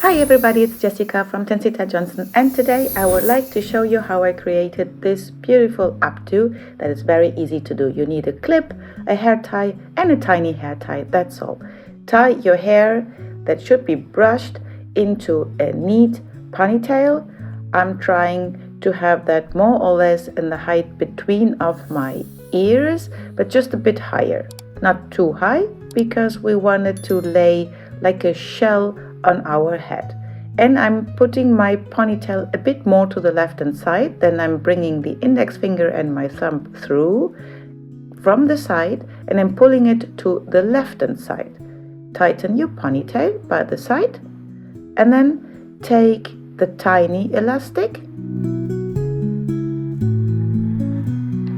Hi everybody, it's Jessica from Tensita Johnson, and today I would like to show you how I created this beautiful updo that is very easy to do. You need a clip, a hair tie and a tiny hair tie, that's all. Tie your hair that should be brushed into a neat ponytail. I'm trying to have that more or less in the height between of my ears, but just a bit higher. Not too high, because we wanted to lay like a shell on our head. And I'm putting my ponytail a bit more to the left hand side. Then I'm bringing the index finger and my thumb through from the side, and I'm pulling it to the left hand side. Tighten your ponytail by the side, and then take the tiny elastic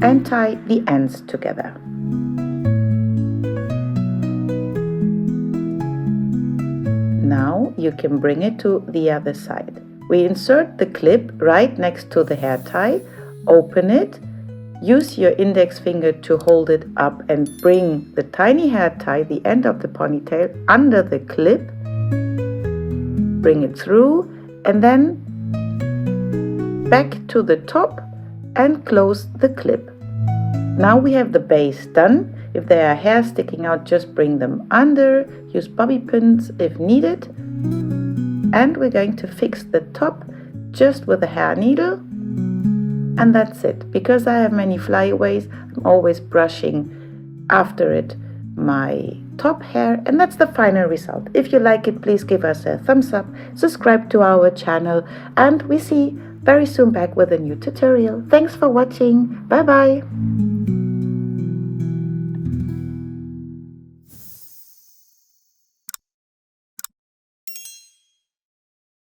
and tie the ends together. Now you can bring it to the other side. We insert the clip right next to the hair tie, open it, use your index finger to hold it up and bring the tiny hair tie, the end of the ponytail, under the clip, bring it through, and then back to the top and close the clip. Now we have the base done. If there are hairs sticking out, just bring them under, use bobby pins if needed. And we're going to fix the top just with a hair needle. And that's it. Because I have many flyaways, I'm always brushing after it my top hair, and that's the final result. If you like it, please give us a thumbs up, subscribe to our channel, and we see very soon back with a new tutorial. Thanks for watching. Bye bye.